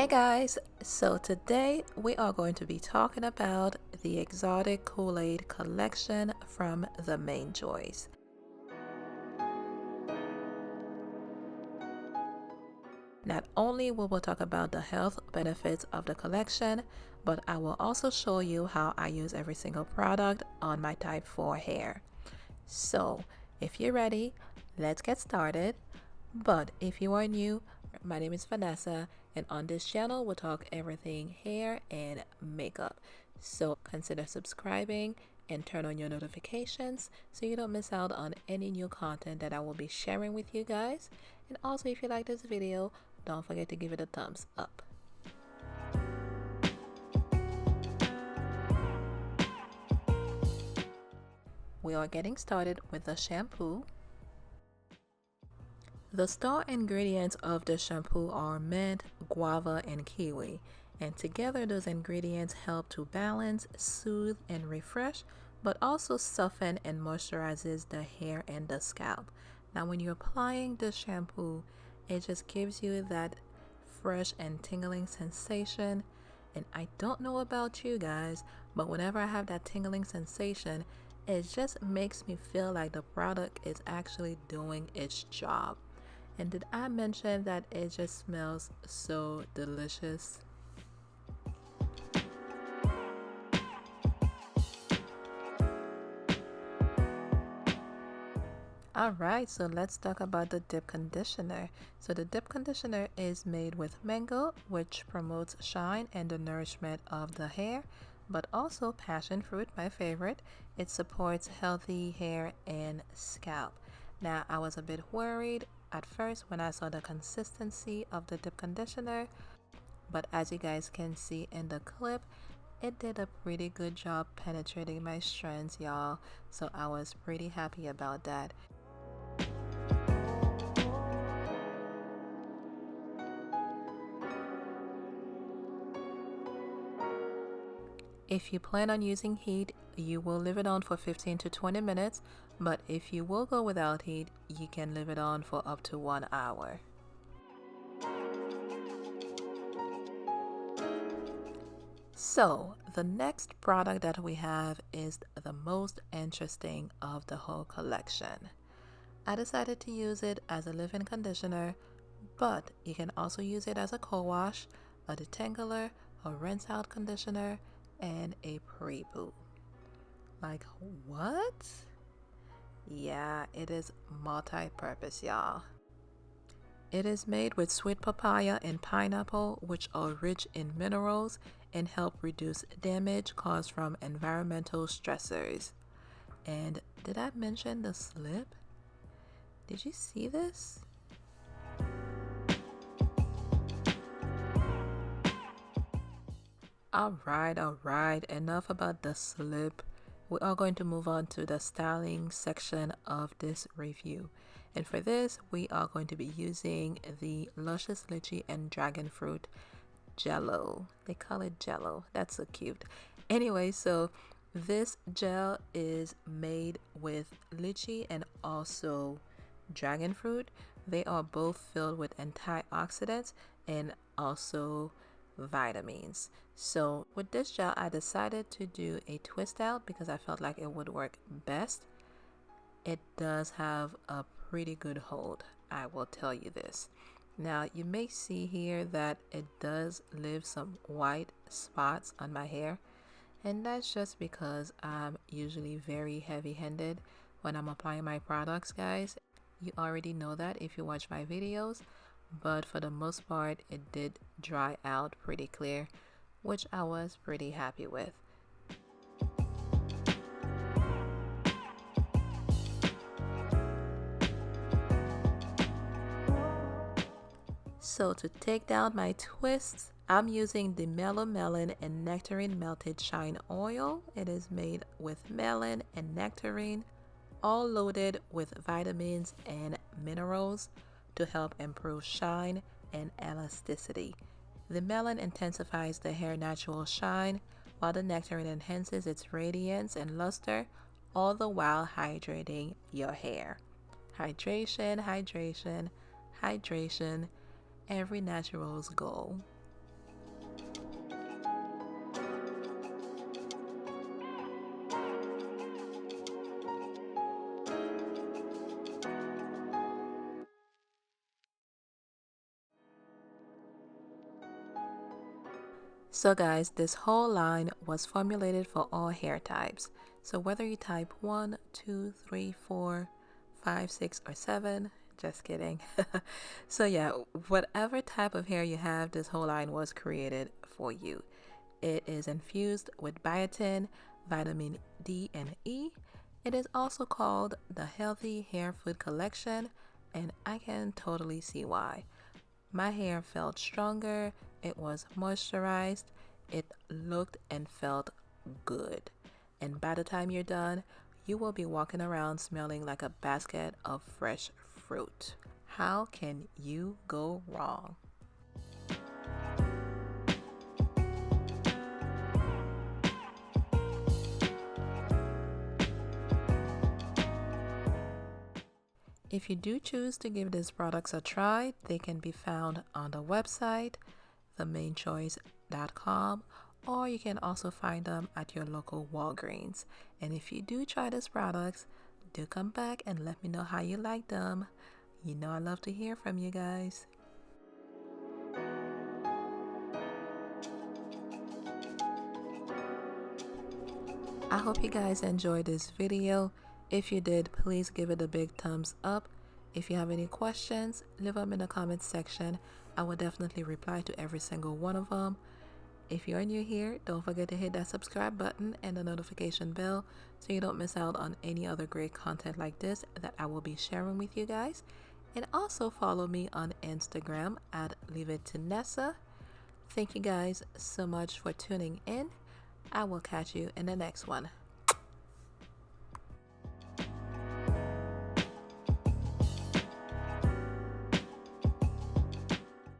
Hey guys, so today we are going to be talking about the exotic Kool-Aid collection from the Main Joys. Not only will we talk about the health benefits of the collection, but I will also show you how I use every single product on my type 4 hair. So if you're ready, let's get started. But if you are new, my name is Vanessa, and on this channel we'll talk everything hair and makeup. So consider subscribing and turn on your notifications so you don't miss out on any new content that I will be sharing with you guys. And also, if you like this video, don't forget to give it a thumbs up. We are getting started with the shampoo. The star ingredients of the shampoo are mint, guava, and kiwi, and together those ingredients help to balance, soothe, and refresh, but also soften and moisturizes the hair and the scalp. Now when you're applying the shampoo, it just gives you that fresh and tingling sensation. And I don't know about you guys, but whenever I have that tingling sensation, it just makes me feel like the product is actually doing its job. And did I mention that it just smells so delicious? Alright, so let's talk about the dip conditioner. So the dip conditioner is made with mango, which promotes shine and the nourishment of the hair, but also passion fruit, my favorite. It supports healthy hair and scalp. Now, I was a bit worried at first when I saw the consistency of the dip conditioner, but as you guys can see in the clip, it did a pretty good job penetrating my strands, y'all. So I was pretty happy about that. If you plan on using heat, you will leave it on for 15 to 20 minutes, but if you will go without heat, you can leave it on for up to 1 hour. So, the next product that we have is the most interesting of the whole collection. I decided to use it as a leave-in conditioner, but you can also use it as a co-wash, a detangler, a rinse-out conditioner, and a pre-poo. Like, what? Yeah, it is multi-purpose, y'all. It is made with sweet papaya and pineapple, which are rich in minerals and help reduce damage caused from environmental stressors. And did I mention the slip? Did you see this? Alright, enough about the slip. We are going to move on to the styling section of this review. And for this, we are going to be using the luscious lychee and dragon fruit jello. They call it jello. That's so cute. Anyway, so this gel is made with lychee and also dragon fruit. They are both filled with antioxidants and also vitamins. So with this gel, I decided to do a twist out because I felt like it would work best. It does have a pretty good hold, I will tell you this. Now you may see here that it does leave some white spots on my hair, and that's just because I'm usually very heavy-handed when I'm applying my products, guys. You already know that if you watch my videos, but for the most part it did dry out pretty clear, which I was pretty happy with. So to take down my twists, I'm using the Mellow Melon and Nectarine Melted Shine Oil. It is made with melon and nectarine, all loaded with vitamins and minerals to help improve shine and elasticity. The melon intensifies the hair natural shine, while the nectarine enhances its radiance and luster, all the while hydrating your hair. Hydration, hydration, hydration, every natural's goal. So guys, this whole line was formulated for all hair types. So whether you type 1, 2, 3, 4, 5, 6, or 7, just kidding. So yeah, whatever type of hair you have, this whole line was created for you. It is infused with biotin, vitamin D and E. It is also called the Healthy Hair Food Collection, and I can totally see why. My hair felt stronger, it was moisturized, it looked and felt good. And by the time you're done, you will be walking around smelling like a basket of fresh fruit. How can you go wrong? If you do choose to give these products a try, they can be found on the website, themainchoice.com, or you can also find them at your local Walgreens. And if you do try these products, do come back and let me know how you like them. You know I love to hear from you guys. I hope you guys enjoyed this video. If you did, please give it a big thumbs up. If you have any questions, leave them in the comments section. I will definitely reply to every single one of them. If you're new here, don't forget to hit that subscribe button and the notification bell so you don't miss out on any other great content like this that I will be sharing with you guys. And also follow me on Instagram at Leave It to Nessa. Thank you guys so much for tuning in. I will catch you in the next one.